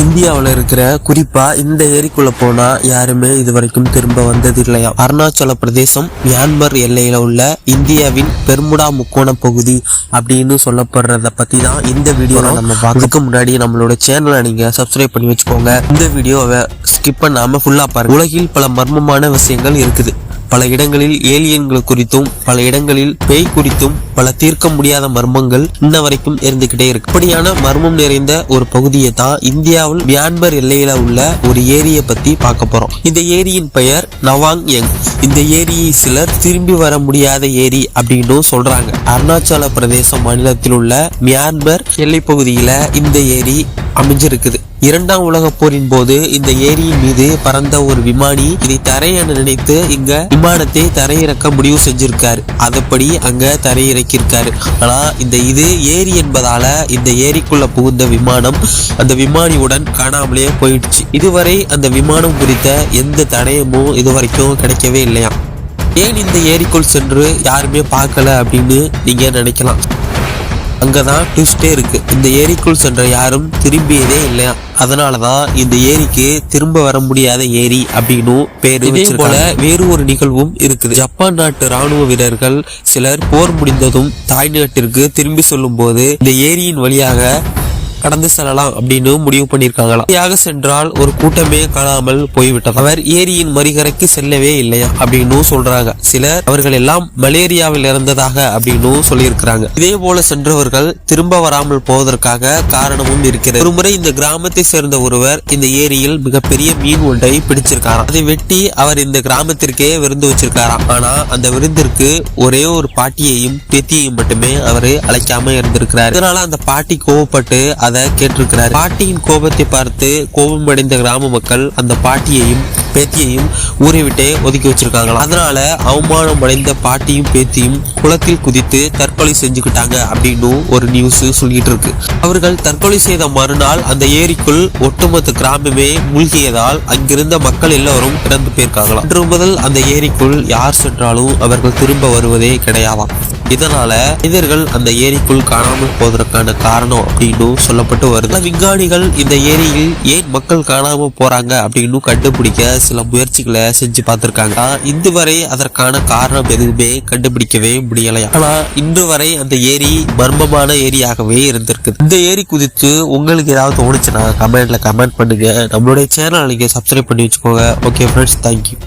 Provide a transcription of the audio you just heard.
இந்தியாவில் இருக்கிற குறிப்பா இந்த ஏரிக்குள்ள போனா யாருமே இதுவரைக்கும் திரும்ப வந்தது இல்லையா. அருணாச்சல பிரதேசம் மியான்மர் எல்லையில உள்ள இந்தியாவின் பெர்முடா முக்கோண பகுதி அப்படின்னு சொல்லப்படுறத பத்தி தான் இந்த வீடியோல நம்ம பார்க்கறதுக்கு முன்னாடி நம்மளோட சேனலை நீங்க சப்ஸ்கிரைப் பண்ணி வச்சுக்கோங்க. இந்த வீடியோவை ஸ்கிப் பண்ணாம ஃபுல்லா பாருங்க. உலகில் பல மர்மமான விஷயங்கள் இருக்குது. பல இடங்களில் ஏலியன்கள் குறித்தும் பல இடங்களில் பேய் குறித்தும் பல தீர்க்க முடியாத மர்மங்கள் இன்ன வரைக்கும் இருந்துகிட்டே இருக்கு. அப்படியான மர்மம் நிறைந்த ஒரு பகுதியை தான் இந்தியாவில் மியான்மர் எல்லையில உள்ள ஒரு ஏரியை பத்தி பார்க்க போறோம். இந்த ஏரியின் பெயர் நவாங் யங். இந்த ஏரியை சிலர் திரும்பி வர முடியாத ஏரி அப்படின்னு சொல்றாங்க. அருணாச்சல பிரதேச மாநிலத்தில் உள்ள மியான்மர் எல்லை பகுதியில இந்த ஏரி அமைஞ்சிருக்குது. இரண்டாம் உலக போரின் போது இந்த ஏரியின் மீது பறந்த ஒரு விமானி இதை தரை என நினைத்து இங்க விமானத்தை தரையிறக்க முடிவு செஞ்சிருக்காரு. அதுபடி அங்க தரையிறக்கிருக்காரு. ஆனா இந்த ஏரி என்பதால இந்த ஏரிக்குள்ள புகுந்த விமானம் அந்த விமானியுடன் காணாமலே போயிடுச்சு. இதுவரை அந்த விமானம் குறித்த எந்த தடயமும் இதுவரைக்கும் கிடைக்கவே இல்லையா. ஏன் இந்த ஏரிக்குள் சென்று யாருமே பார்க்கல அப்படின்னு நீங்க நினைக்கலாம். அங்கதான் ட்விஸ்டே இருக்கு. இந்த ஏரிக்குள் சென்ற யாரும் திரும்பியதே இல்லையா. அதனாலதான் இந்த ஏரிக்கு திரும்ப வர முடியாத ஏரி அப்படின்னு பேரு. இதே போல வேறு ஒரு நிகழ்வும் இருக்குது. ஜப்பான் நாட்டு ராணுவ வீரர்கள் சிலர் போர் முடிந்ததும் தாய்நாட்டிற்கு திரும்பி சொல்லும் போது இந்த ஏரியின் வழியாக கடந்து செல்லலாம் அப்படின்னு முடிவு பண்ணிருக்காங்களாம். வழியாக சென்றால் ஒரு கூட்டமே காணாமல் போய்விட்டது. அவர் ஏரியின் மறுகரைக்கு செல்லவே இல்லையா அப்படின்னு சொல்றாங்க. சிலர் அவர்கள் எல்லாம் மலேரியாவில் இறந்ததாக அப்படின்னு சொல்லியிருக்கிறாங்க. இதே போல சென்றவர்கள் திரும்ப வராமல் போவதற்காக காரணமும் இருக்கிறது. ஒரு முறை இந்த கிராமத்தை சேர்ந்த ஒருவர் இந்த ஏரியில் மிகப்பெரிய மீன் ஒன்றை பிடிச்சிருக்காராம். அதை வெட்டி அவர் இந்த கிராமத்திற்கே விருந்து வச்சிருக்காராம். ஆனா அந்த விருந்திற்கு ஒரே ஒரு பாட்டியையும் பேத்தியையும் மட்டுமே அவரு அழைக்காம இருந்திருக்கிறார். இதனால அந்த பாட்டி கோவப்பட்டு அதை கேட்டிருக்கிறார். பாட்டியின் கோபத்தை பார்த்து கோபமடைந்த கிராம மக்கள் அந்த பாட்டியையும் பேத்தியையும் ஊரை விட்டே ஒதுக்கி வச்சிருக்காங்களா. அதனால அவமானம் அடைந்த பாட்டியும் பேத்தியும் குளத்தில் குதித்து தற்கொலை செஞ்சுக்கிட்டாங்க அப்படின்னு ஒரு நியூஸ் சொல்லிட்டு இருக்கு. அவர்கள் தற்கொலை செய்த மறுநாள் அந்த ஏரிக்குள் ஒட்டுமொத்த கிராமமே மூழ்கியதால் அங்கிருந்த மக்கள் எல்லாரும் இறந்து போயிருக்காங்களாம். அன்று முதல் அந்த ஏரிக்குள் யார் சென்றாலும் அவர்கள் திரும்ப வருவதே கிடையாதாம். இதனால மனிதர்கள் அந்த ஏரிக்குள் காணாமல் போவதற்கான காரணம் அப்படின்னு சொல்லப்பட்டு வருது. விஞ்ஞானிகள் இந்த ஏரியில் ஏன் மக்கள் காணாம போறாங்க அப்படின்னு கண்டுபிடிக்க சில முயற்சிகளை செஞ்சு பார்த்திருக்காங்க. இன்று வரை அதற்கான காரணம் எதுவுமே கண்டுபிடிக்கவே முடியலையா. ஆனா இன்று வரை அந்த ஏரி மர்மமான ஏரியாகவே இருந்திருக்கு. இந்த ஏரி குறித்து உங்களுக்கு ஏதாவது தோணுச்சுன்னா கமெண்ட்ல கமெண்ட் பண்ணுங்க. நம்மளுடைய சேனலை நீங்க சப்ஸ்கிரைப் பண்ணி வச்சுக்கோங்க. Okay friends, thank you.